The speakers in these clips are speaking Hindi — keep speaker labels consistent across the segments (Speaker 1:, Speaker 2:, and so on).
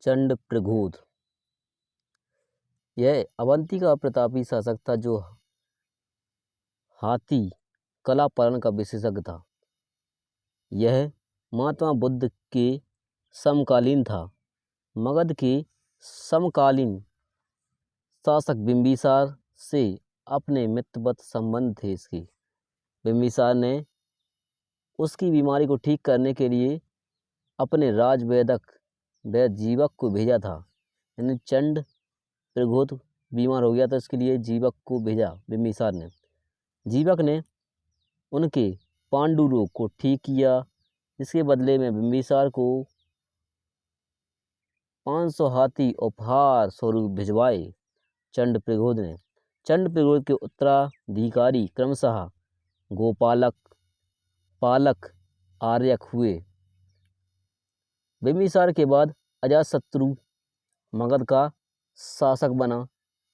Speaker 1: चंड प्रघोद। यह अवंती का प्रतापी शासक था जो हाथी कला पालन का विशेषज्ञ था। यह महात्मा बुद्ध के समकालीन था। मगध के समकालीन शासक बिंबिसार से अपने मित्रवत संबंध थे इसके। बिंबिसार ने उसकी बीमारी को ठीक करने के लिए अपने राजवैदक वैद्य जीवक को भेजा था। यानी चंड प्रघोद बीमार हो गया था, इसके लिए जीवक को भेजा बिंबिसार ने। जीवक ने उनके पांडु रोग को ठीक किया। इसके बदले में बिंबिसार को 500 हाथी उपहार स्वरूप भिजवाए चंड प्रघोद ने। चंड प्रघोद के उत्तराधिकारी क्रमशः गोपालक, पालक, आर्यक हुए। बिंबिसार के बाद अजातशत्रु मगध का शासक बना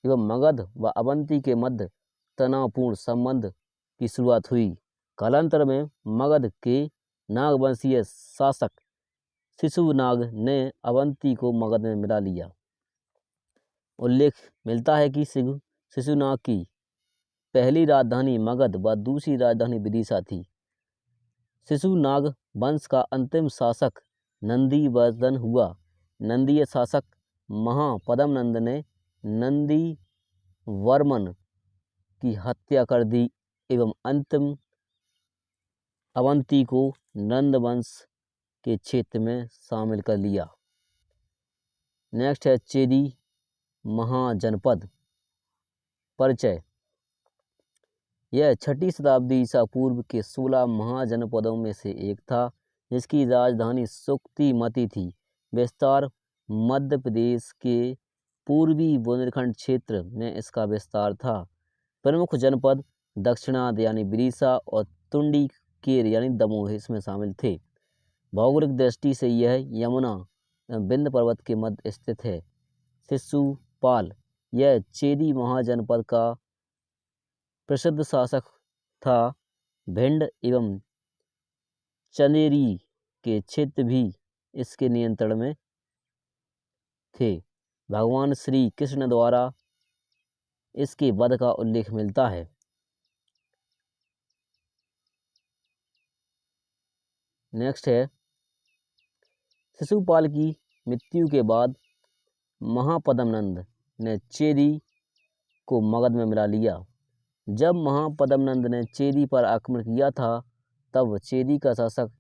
Speaker 1: एवं मगध व अवंती के मध्य तनावपूर्ण संबंध की शुरुआत हुई। कालांतर में मगध के नागवंशीय शासक शिशुनाग ने अवंती को मगध में मिला लिया। उल्लेख मिलता है कि शिशुनाग की पहली राजधानी मगध व दूसरी राजधानी विदिशा थी। शिशुनाग वंश का अंतिम शासक नंदीवर्धन हुआ। नंदीय शासक महापद्मनंद ने नंदीवर्मन की हत्या कर दी एवं अंतिम अवंती को नंद वंश के क्षेत्र में शामिल कर लिया। नेक्स्ट है चेदी महाजनपद। परिचय। यह 6ठी शताब्दी ईसा पूर्व के 16 महाजनपदों में से एक था, जिसकी राजधानी सुक्तिमती थी। विस्तार मध्य प्रदेश के पूर्वी बुंदेलखंड क्षेत्र में इसका विस्तार था। प्रमुख जनपद दक्षिणाद यानी विदिशा और तुंडीकेर यानी दमोह इसमें शामिल थे। भौगोलिक दृष्टि से यह यमुना विंध्य पर्वत के मध्य स्थित है। शिशुपाल यह चेदी महाजनपद का प्रसिद्ध शासक था। भिंड एवं चंदेरी के क्षेत्र भी इसके नियंत्रण में थे। भगवान श्री कृष्ण द्वारा इसके वध का उल्लेख मिलता है। नेक्स्ट है शिशुपाल की मृत्यु के बाद महापद्मनंद ने चेदी को मगध में मिला लिया। जब महापद्मनंद ने चेदी पर आक्रमण किया था तब चेदी का शासक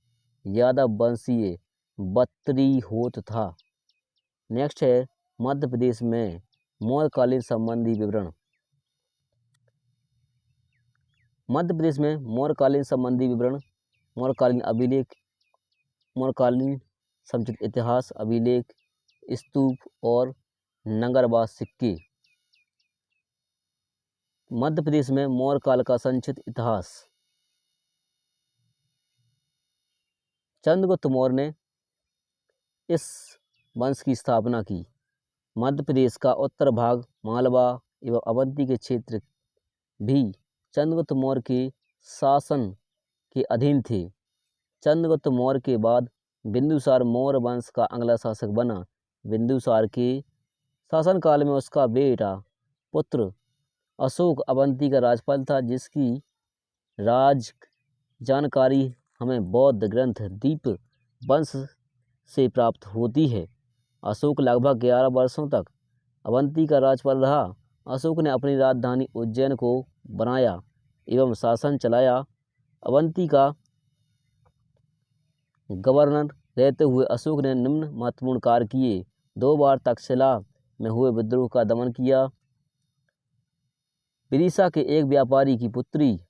Speaker 1: यादव वंशीय बत्रीहोत था। नेक्स्ट है मध्य प्रदेश में मौर्यकालीन संबंधी विवरण। मध्य प्रदेश में मौर्यकालीन संबंधी विवरण, मौर्यकालीन अभिलेख, मौर्यकालीन संचित इतिहास, अभिलेख, स्तूप और नगरवाद सिक्के। मध्य प्रदेश में मौर्य काल का संचित इतिहास। चंद्रगुप्त मौर्य ने इस वंश की स्थापना की। मध्य प्रदेश का उत्तर भाग मालवा एवं अवंती के क्षेत्र भी चंद्रगुप्त मौर्य के शासन के अधीन थे। चंद्रगुप्त मौर्य के बाद बिंदुसार मौर्य वंश का अगला शासक बना। बिंदुसार के शासनकाल में उसका बेटा पुत्र अशोक अवंती का राज्यपाल था, जिसकी राज जानकारी हमें बौद्ध ग्रंथ दीप वंश से प्राप्त होती है। अशोक लगभग 11 वर्षों तक अवंती का राज्यपाल रहा। अशोक ने अपनी राजधानी उज्जैन को बनाया एवं शासन चलाया। अवंती का गवर्नर रहते हुए अशोक ने निम्न महत्वपूर्ण कार्य किए। 2 बार तक्षशिला में हुए विद्रोह का दमन किया। विदिशा के एक व्यापारी की पुत्री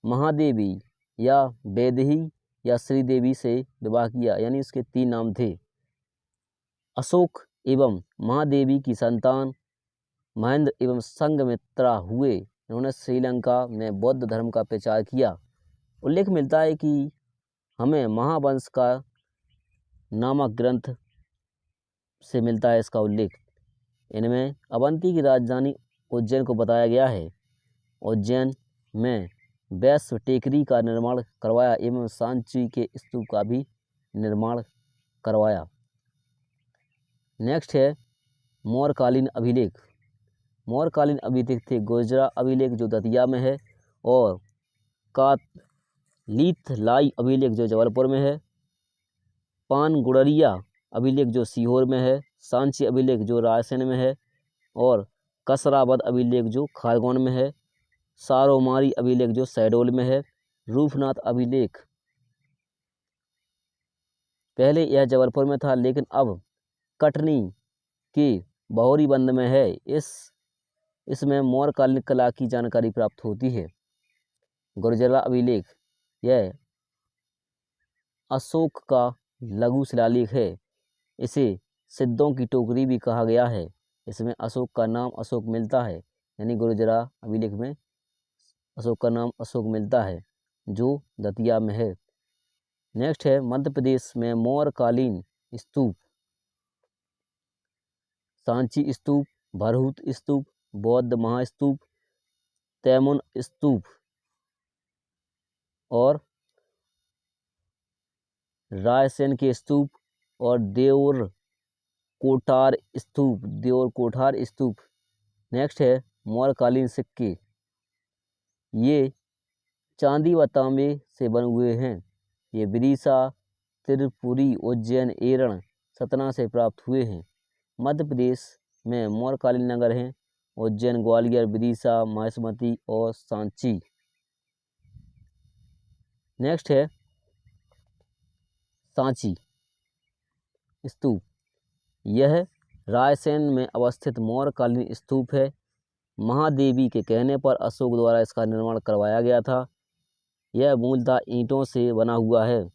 Speaker 1: महादेवी या वैदेही या श्रीदेवी से विवाह किया, यानी इसके 3 नाम थे। अशोक एवं महादेवी की संतान महेंद्र एवं संघमित्रा हुए। इन्होंने श्रीलंका में बौद्ध धर्म का प्रचार किया। उल्लेख मिलता है कि हमें महावंश का नामक ग्रंथ से मिलता है इसका उल्लेख। इनमें अवंती की राजधानी उज्जैन को बताया गया है। उज्जैन में वैश्व टेकरी का निर्माण करवाया एवं सांची के स्तूप का भी निर्माण करवाया। नेक्स्ट है मौर्यकालीन अभिलेख। मौर्यकालीन अभिलेख थे गुर्जरा अभिलेख जो दतिया में है, और कालीथलाई अभिलेख जो जबलपुर में है, पानगुड़रिया अभिलेख जो सीहोर में है, सांची अभिलेख जो रायसेन में है, और कसरावद अभिलेख जो खारगोन में है, सारोमारी अभिलेख जो शहडोल में है, रूपनाथ अभिलेख पहले यह जबलपुर में था लेकिन अब कटनी के बहोरीबंद में है। इसमें मौर्यकालीन कला की जानकारी प्राप्त होती है। गुर्जरा अभिलेख यह अशोक का लघु शिलालेख है। इसे सिद्धों की टोकरी भी कहा गया है। इसमें अशोक का नाम अशोक मिलता है, यानी गुर्जरा अभिलेख में अशोक का नाम अशोक मिलता है जो दतिया में है। नेक्स्ट है मध्य प्रदेश में मौर्यकालीन स्तूप। सांची स्तूप, भरहुत स्तूप, बौद्ध महास्तूप, तैमूर स्तूप और रायसेन के स्तूप और देऊर कोठार स्तूप। नेक्स्ट है मौर्यकालीन सिक्के। ये चांदी व तांबे से बने हुए हैं। ये विदिशा, त्रिपुरी, उज्जैन, एरण, सतना से प्राप्त हुए हैं। मध्य प्रदेश में मौर्यकालीन नगर हैं उज्जैन, ग्वालियर, विदिशा, माहिष्मती और सांची। नेक्स्ट है सांची स्तूप। यह रायसेन में अवस्थित मौर्यकालीन स्तूप है। महादेवी के कहने पर अशोक द्वारा इसका निर्माण करवाया गया था। यह मूलतः ईंटों से बना हुआ है।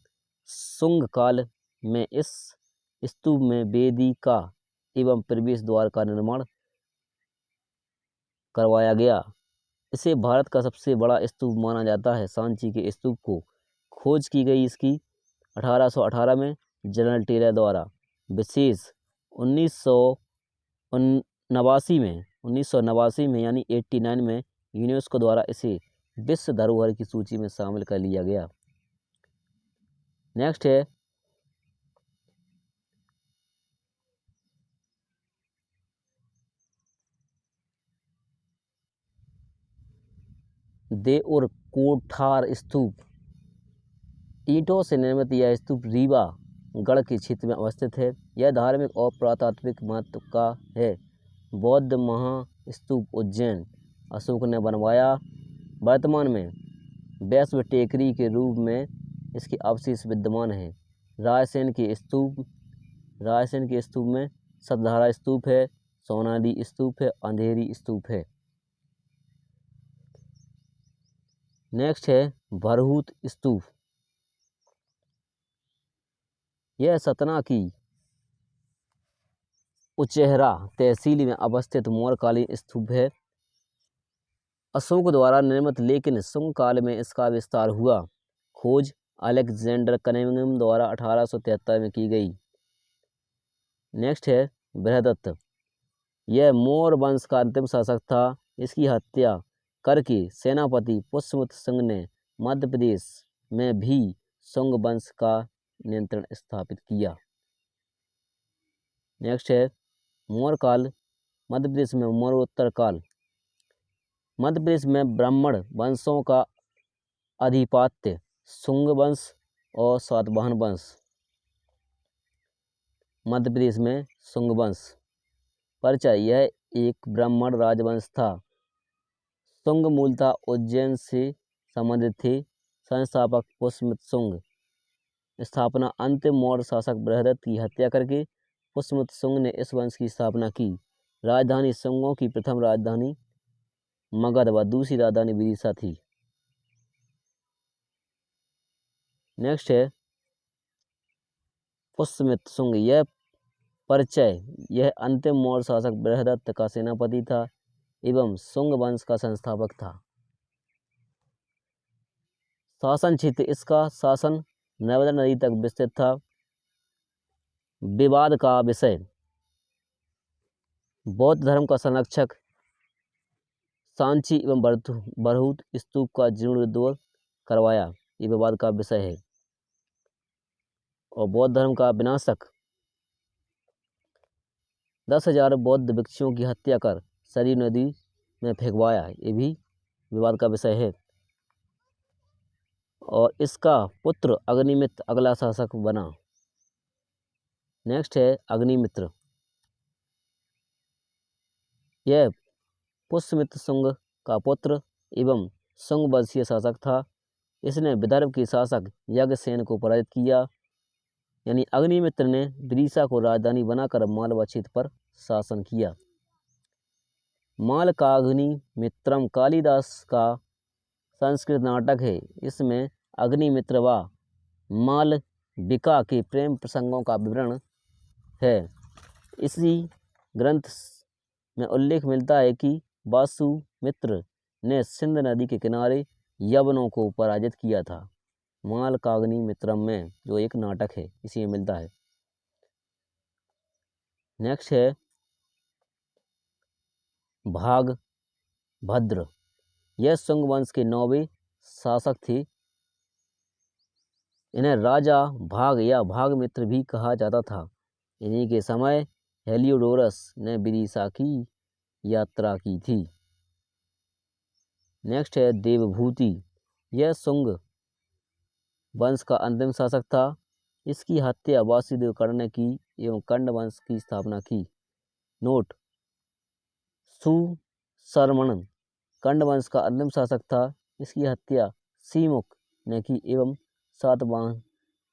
Speaker 1: शुंग काल में इस स्तूप में वेदिका एवं प्रवेश द्वार का निर्माण करवाया गया। इसे भारत का सबसे बड़ा स्तूप माना जाता है। सांची के स्तूप को खोज की गई इसकी 1818 में जनरल टेलर द्वारा। विशेष 1989 में यानी 89 में यूनेस्को द्वारा इसे विश्व धरोहर की सूची में शामिल कर लिया गया। नेक्स्ट है देऊर कोठार स्तूप। ईंटों से निर्मित यह स्तूप रीवा गढ़ के क्षेत्र में अवस्थित है। यह धार्मिक और पुरातात्विक महत्व का है। बौद्ध महास्तूप उज्जैन अशोक ने बनवाया। वर्तमान में वैष्णव टेकरी के रूप में इसके अवशेष विद्यमान हैं। रायसेन के स्तूप में सतधारा स्तूप है, सोनाली स्तूप है, अंधेरी स्तूप है। नेक्स्ट है भरहुत स्तूप। यह सतना की उचेहरा तहसील में अवस्थित मौर्यकालीन स्तूप है। अशोक द्वारा निर्मित लेकिन शुंग काल में इसका विस्तार हुआ। खोज अलेक्जेंडर कनिंघम द्वारा 1873 में की गई। नेक्स्ट है बृहदत्त। यह मौर्य वंश का अंतिम शासक था। इसकी हत्या करके सेनापति पुष्यमित्र सिंह ने मध्य प्रदेश में भी शुंग वंश का नियंत्रण स्थापित किया। नेक्स्ट है मौर्य काल। मध्य प्रदेश में मौर्योत्तर काल। मध्य प्रदेश में ब्राह्मण वंशों का आधिपत्य, शुंग वंश और सातवाहन वंश। मध्य प्रदेश में शुंग वंश। परिचय यह एक ब्राह्मण राजवंश था। शुंग मूलतः उज्जैन से संबंधित थे। संस्थापक पुष्यमित्र शुंग। स्थापना अंतिम मौर्य शासक बृहदत्त की हत्या करके पुष्यमित्र शुंग ने इस वंश की स्थापना की। राजधानी शुंगों की प्रथम राजधानी मगध व दूसरी राजधानी विदिशा थी। नेक्स्ट है पुष्यमित्र शुंग। यह परिचय यह अंतिम मौर्य शासक बृहदत्त का सेनापति था एवं शुंग वंश का संस्थापक था। शासन क्षेत्र इसका शासन नर्मदा नदी तक विस्तृत था। विवाद का विषय बौद्ध धर्म का संरक्षक सांची एवं भरहुत स्तूप का जीर्णोद्धार करवाया, ये विवाद का विषय है। और बौद्ध धर्म का विनाशक 10,000 बौद्ध भिक्षुओं की हत्या कर सरयू नदी में फेंकवाया, ये भी विवाद का विषय है। और इसका पुत्र अग्निमित्र अगला शासक बना। नेक्स्ट है अग्निमित्र। यह पुष्यमित्र शुंग का पुत्र एवं शुंग वंशीय शासक था। इसने विदर्भ के शासक यज्ञसेन को पराजित किया। यानी अग्निमित्र ने विदिशा को राजधानी बनाकर मालवा क्षेत्र पर शासन किया। मालकाग्निमित्रम कालिदास का संस्कृत नाटक है। इसमें अग्निमित्र व मालविका के प्रेम प्रसंगों का विवरण है। इसी ग्रंथ में उल्लेख मिलता है कि वासुमित्र ने सिंध नदी के किनारे यवनों को पराजित किया था। मालकाग्निमित्रम में जो एक नाटक है इसी में मिलता है। नेक्स्ट है भागभद्र। यह शुंग वंश के 9वें शासक थे। इन्हें राजा भाग या भागमित्र भी कहा जाता था। इन्हीं के समय हेलियोडोरस ने विदिशा की यात्रा की थी। नेक्स्ट है देवभूति। यह शुंग वंश का अंतिम शासक था। इसकी हत्या वासुदेव कर्ण ने की एवं कंड वंश की स्थापना की। नोट: सुशर्मण कंड वंश का अंतिम शासक था। इसकी हत्या सीमुख ने की एवं सातवाहन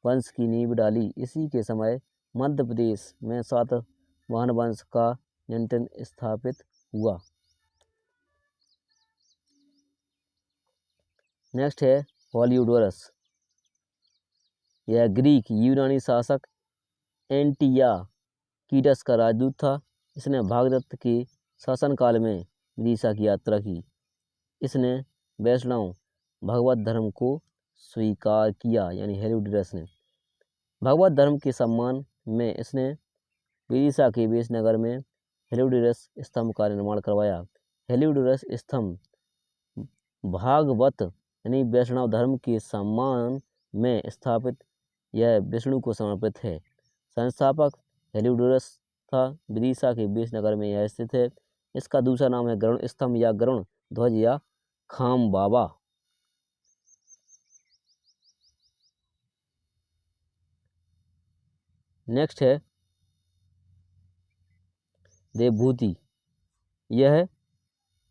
Speaker 1: वंश की नींव डाली। इसी के समय मध्य प्रदेश में सातवाहन वंश का नियंत्रण स्थापित हुआ। नेक्स्ट है हेलियोडोरस। यह ग्रीक यूनानी शासक एंटियाकीडस का राजदूत था। इसने भागदत्त के शासनकाल में विदिशा की यात्रा की। इसने वैष्णव भगवत धर्म को स्वीकार किया। यानी हेलियोडोरस ने भगवत धर्म के सम्मान में इसने विदिशा के वेशनगर में हेलियोडोरस स्तंभ का निर्माण करवाया। हेलियोडोरस स्तंभ भागवत यानी वैष्णव धर्म के सम्मान में स्थापित यह विष्णु को समर्पित है। संस्थापक हेलियोडोरस था। विदिशा के वेशनगर में यह स्थित है। इसका दूसरा नाम है गरुण स्तंभ या गरुण ध्वज या खाम बाबा। नेक्स्ट है देवभूति। यह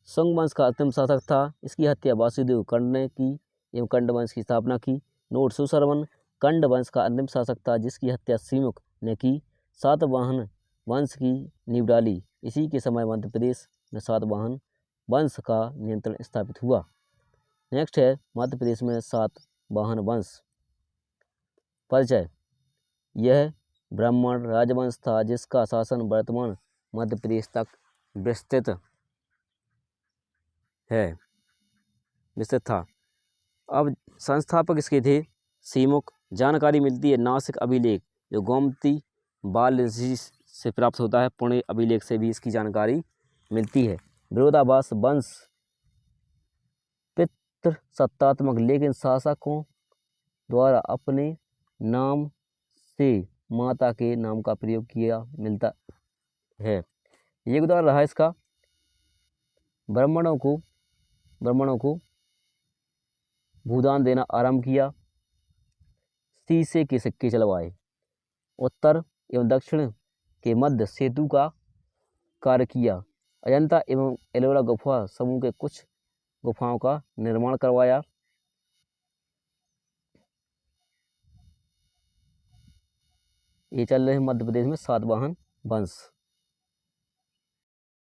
Speaker 1: शुंग वंश का अंतिम शासक था। इसकी हत्या वासुदेव कर्ण ने की एवं कंड वंश की स्थापना की। नोट: सुशर्मन कंड वंश का अंतिम शासक था जिसकी हत्या सीमुख ने की। सातवाहन वंश की नींव डाली। इसी के समय मध्य प्रदेश में सातवाहन वंश का नियंत्रण स्थापित हुआ। नेक्स्ट है मध्य प्रदेश में सातवाहन वंश। परिचय: यह ब्राह्मण राजवंश था जिसका शासन वर्तमान मध्य प्रदेश तक विस्तृत था। अब संस्थापक इसके थे सीमुख। जानकारी मिलती है नासिक अभिलेख जो गोमती बाल ऋषि से प्राप्त होता है। पुणे अभिलेख से भी इसकी जानकारी मिलती है। विरोधाभास वंश पितृसत्तात्मक, लेकिन शासकों द्वारा अपने नाम से माता के नाम का प्रयोग किया मिलता है। ये उदाहरण रहा इसका। ब्राह्मणों को भूदान देना आरंभ किया। शीशे के सिक्के चलवाए। उत्तर एवं दक्षिण के मध्य सेतु का कार्य किया। अजंता एवं एलोरा गुफा समूह के कुछ गुफाओं का निर्माण करवाया। ये चल रहे हैं मध्य प्रदेश में सातवाहन वंश।